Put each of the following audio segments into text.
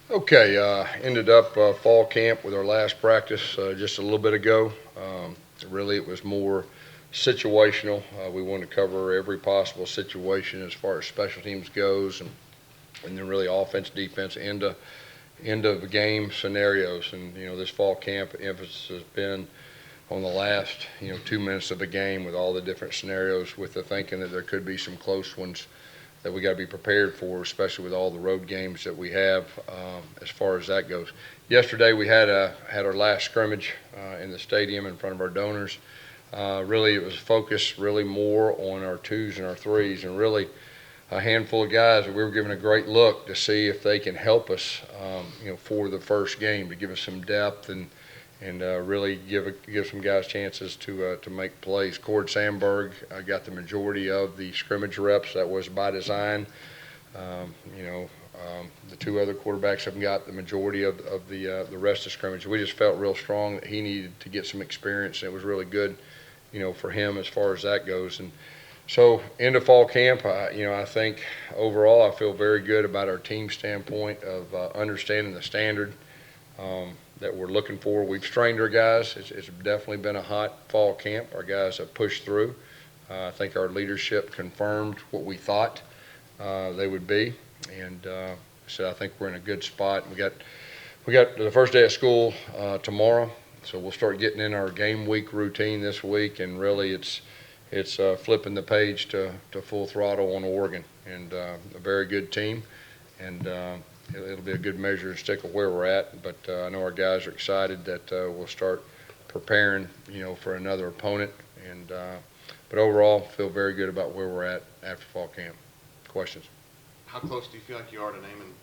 Okay, ended up fall camp with our last practice just a little bit ago. Really, it was more situational. We wanted to cover every possible situation as far as special teams goes, and then really offense, defense, end of game scenarios. And this fall camp emphasis has been on the last 2 minutes of a game with all the different scenarios, with the thinking that there could be some close ones that we got to be prepared for, especially with all the road games that we have as far as that goes. Yesterday we had our last scrimmage in the stadium in front of our donors. Really, it was focused really more on our twos and our threes, and really a handful of guys that we were given a great look to see if they can help us, for the first game, to give us some depth and really give some guys chances to make plays. Cord Sandberg got the majority of the scrimmage reps. That was by design. The two other quarterbacks have got the majority of the rest of scrimmage. We just felt real strong that he needed to get some experience, and it was really good, for him as far as that goes. And so into fall camp, I think overall I feel very good about our team standpoint of understanding the standard that we're looking for. We've trained our guys. It's definitely been a hot fall camp. Our guys have pushed through. I think our leadership confirmed what we thought they would be, and so I think we're in a good spot. We got the first day of school tomorrow, so we'll start getting in our game week routine this week, and really it's flipping the page to full throttle on Oregon, and a very good team, and it'll be a good measure and stick of where we're at. But I know our guys are excited that we'll start preparing, for another opponent. And but overall, feel very good about where we're at after fall camp. Questions? How close do you feel like you are to naming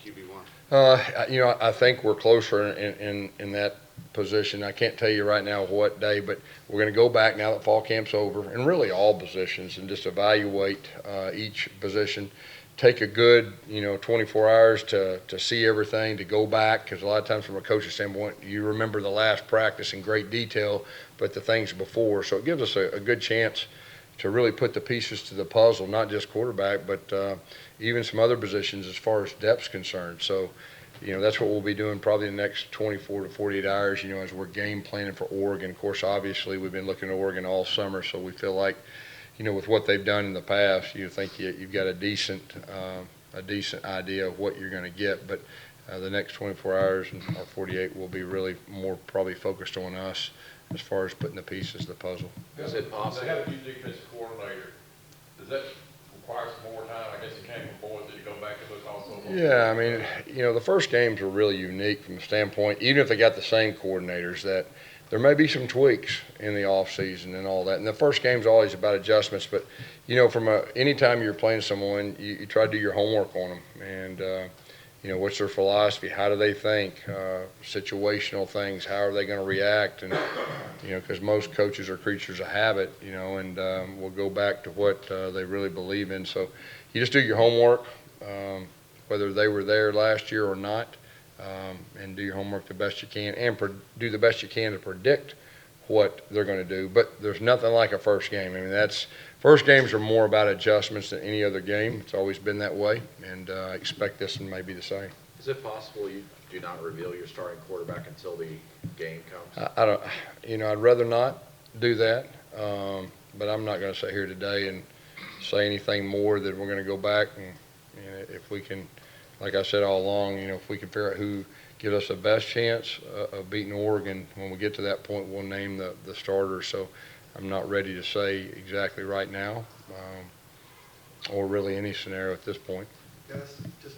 QB1? I think we're closer in that position. I can't tell you right now what day, but we're going to go back now that fall camp's over, and really all positions, and just evaluate each position. Take a good 24 hours to see everything, to go back, because a lot of times from a coach's standpoint, you remember the last practice in great detail, but the things before. So it gives us a good chance to really put the pieces to the puzzle, not just quarterback, but even some other positions as far as depth's concerned. So that's what we'll be doing probably in the next 24 to 48 hours, as we're game planning for Oregon. Of course, obviously we've been looking at Oregon all summer, so we feel like with what they've done in the past, you think you've got a decent idea of what you're going to get. But the next 24 hours or 48 will be really more probably focused on us as far as putting the pieces of the puzzle. Is it possible? They have a new defensive coordinator. Does that require some more time? I guess it came before. Did you go back and look also? Yeah, I mean, the first games were really unique from the standpoint, even if they got the same coordinators, that there may be some tweaks in the off season and all that. And the first game's always about adjustments, but from anytime you're playing someone, you try to do your homework on them, and what's their philosophy, how do they think, situational things, how are they going to react, and because most coaches are creatures of habit, and we'll go back to what they really believe in. So you just do your homework, whether they were there last year or not. And do your homework the best you can, and do the best you can to predict what they're going to do. But there's nothing like a first game. I mean, first games are more about adjustments than any other game. It's always been that way, and I expect this one may be the same. Is it possible you do not reveal your starting quarterback until the game comes? I don't. I'd rather not do that, but I'm not going to sit here today and say anything more that we're going to go back and if we can. Like I said all along, if we can figure out who gives us the best chance of beating Oregon, when we get to that point, we'll name the starter. So I'm not ready to say exactly right now, or really any scenario at this point. Gus, just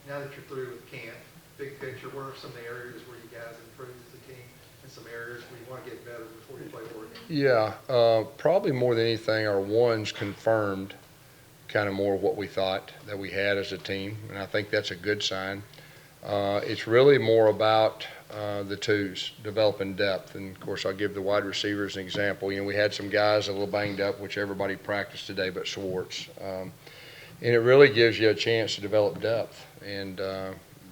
now that you're through with camp, big picture, what are some of the areas where you guys improved as a team, and some areas where you want to get better before you play Oregon? Yeah, probably more than anything, our ones confirmed kind of more what we thought that we had as a team, and I think that's a good sign. It's really more about the twos, developing depth, and of course I'll give the wide receivers an example. We had some guys a little banged up, which everybody practiced today but Schwartz, and it really gives you a chance to develop depth, and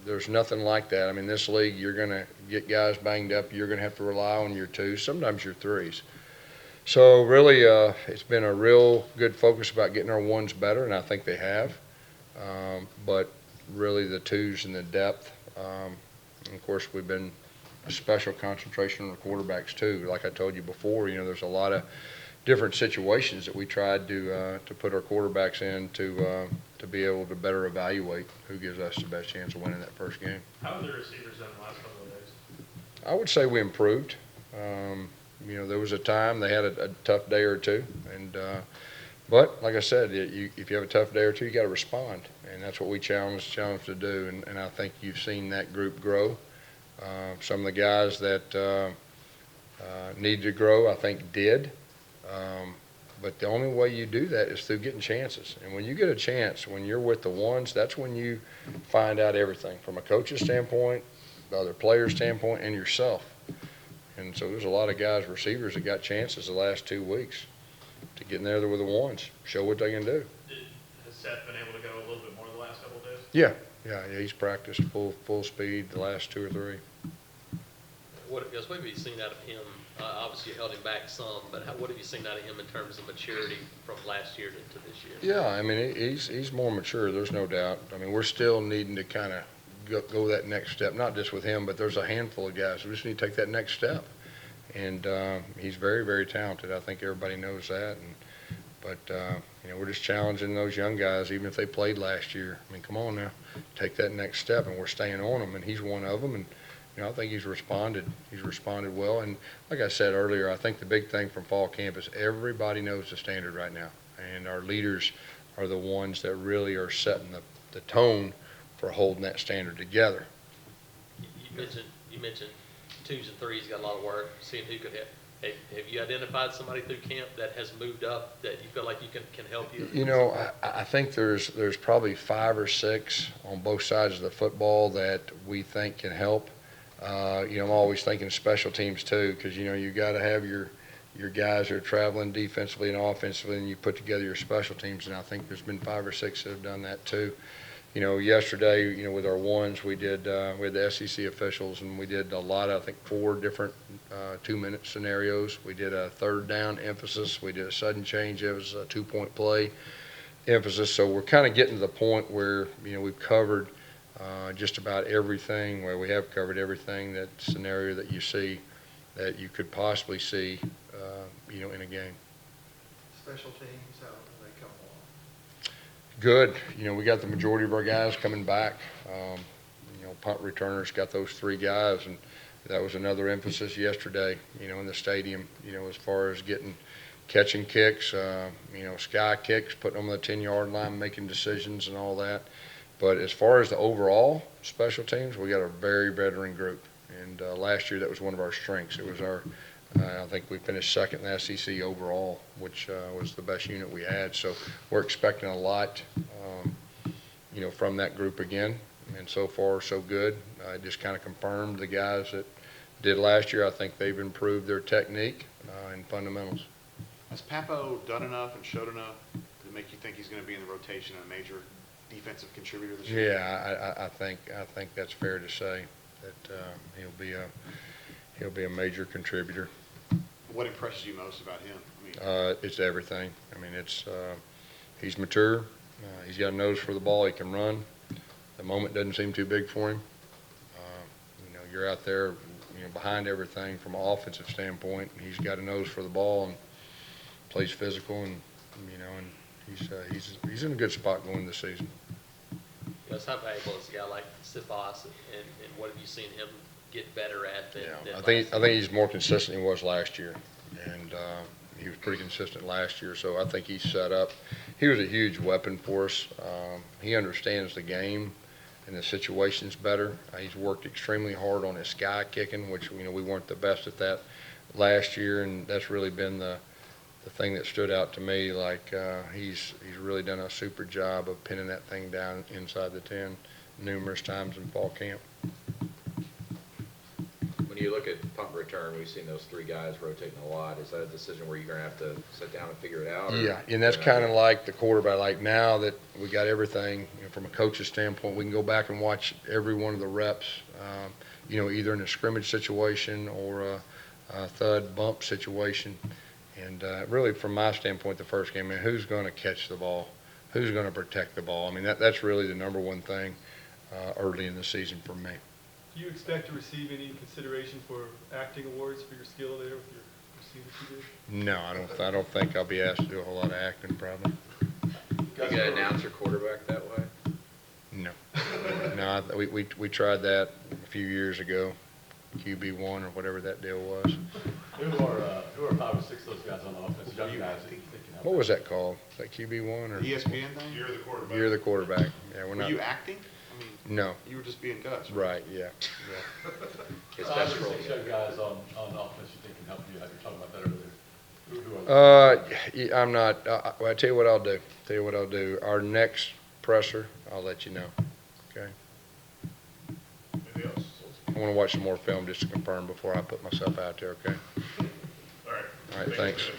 there's nothing like that. I mean, this league, you're going to get guys banged up, you're going to have to rely on your twos, sometimes your threes. So really, it's been a real good focus about getting our ones better, and I think they have. But really the twos and the depth. And of course, we've been a special concentration on the quarterbacks too. Like I told you before, there's a lot of different situations that we tried to put our quarterbacks in to be able to better evaluate who gives us the best chance of winning that first game. How have the receivers done the last couple of days? I would say we improved. There was a time they had a tough day or two, but like I said, if you have a tough day or two, you got to respond, and that's what we challenged to do. And I think you've seen that group grow. Some of the guys that need to grow, I think, did. But the only way you do that is through getting chances. And when you get a chance, when you're with the ones, that's when you find out everything from a coach's standpoint, the other player's standpoint, and yourself. And so there's a lot of guys, receivers, that got chances the last 2 weeks to get in there with the ones, show what they can do. Has Seth been able to go a little bit more the last couple of days? Yeah, he's practiced full speed the last 2 or 3. What have you seen out of him? Obviously, you held him back some, but what have you seen out of him in terms of maturity from last year to this year? Yeah, I mean, he's more mature, there's no doubt. I mean, we're still needing to kind of go that next step, not just with him, but there's a handful of guys who just need to take that next step. And he's very, very talented. I think everybody knows that. But we're just challenging those young guys, even if they played last year. I mean, come on now, take that next step, and we're staying on them, and he's one of them. And I think he's responded. He's responded well. And like I said earlier, I think the big thing from fall camp is everybody knows the standard right now, and our leaders are the ones that really are setting the tone for holding that standard together. You mentioned twos and threes got a lot of work, seeing who could help. Have you identified somebody through camp that has moved up that you feel like you can help you? I think there's probably 5 or 6 on both sides of the football that we think can help. I'm always thinking special teams too, because you got to have your guys who are traveling defensively and offensively, and you put together your special teams. And I think there's been 5 or 6 that have done that too. Yesterday, with our ones, we had the SEC officials, and we did a lot of, I think, 4 different 2-minute scenarios. We did a third down emphasis. We did a sudden change. It was a 2-point play emphasis. So we're kind of getting to the point where, we've covered just about everything, where we have covered everything, that scenario that you see, that you could possibly see, in a game. Special teams, how do they come along? Good. We got the majority of our guys coming back. Punt returners got those 3 guys, and that was another emphasis yesterday, in the stadium, as far as catching kicks, sky kicks, putting them on the 10-yard line, making decisions and all that. But as far as the overall special teams, we got a very veteran group. And last year, that was one of our strengths. It was I think we finished second in the SEC overall, which was the best unit we had. So we're expecting a lot, from that group again. And so far, so good. It just kind of confirmed the guys that did last year. I think they've improved their technique and fundamentals. Has Papo done enough and showed enough to make you think he's going to be in the rotation and a major defensive contributor this year? Yeah, I think that's fair to say that he'll be a major contributor. What impresses you most about him? It's everything. I mean, he's mature. He's got a nose for the ball. He can run. The moment doesn't seem too big for him. You're out there, behind everything from an offensive standpoint. He's got a nose for the ball and plays physical, and he's in a good spot going this season. Yes, how valuable is a guy like Cephas, and what have you seen him get better at than I think he's more consistent than he was last year, and he was pretty consistent last year. So I think he's set up. He was a huge weapon for us. He understands the game and the situations better. He's worked extremely hard on his sky kicking, which we weren't the best at that last year, and that's really been the thing that stood out to me. Like he's really done a super job of pinning that thing down inside the 10 numerous times in fall camp. When you look at punt return, we've seen those 3 guys rotating a lot. Is that a decision where you're going to have to sit down and figure it out? Yeah, and that's kind of like the quarterback. Like now that we got everything, from a coach's standpoint, we can go back and watch every one of the reps, either in a scrimmage situation or a thud bump situation. And really, from my standpoint, the first game, who's going to catch the ball? Who's going to protect the ball? I mean, that's really the number one thing. early in the season for me. Do you expect to receive any consideration for acting awards for your skill there with your receiver that you did? No, I don't think I'll be asked to do a whole lot of acting, probably. You gonna announce your quarterback that way? No. No, we tried that a few years ago, QB1 or whatever that deal was. Who are 5 or 6 of those guys on the offense, young guys that you think can help? What was that called? Was that QB1 or? The ESPN thing? You're the quarterback. You're the quarterback. Yeah, we're Were not. you acting? I mean, No, you were just being Gus. right, yeah. His 5 best or role 6 yet. young guys on offense you think can help you, you were talking about that earlier. Who are they? Yeah, I'm not, well, I tell you what I'll do. Our next presser, I'll let you know, okay? Anything else? I want to watch some more film just to confirm before I put myself out there, okay? All right. All right, thanks.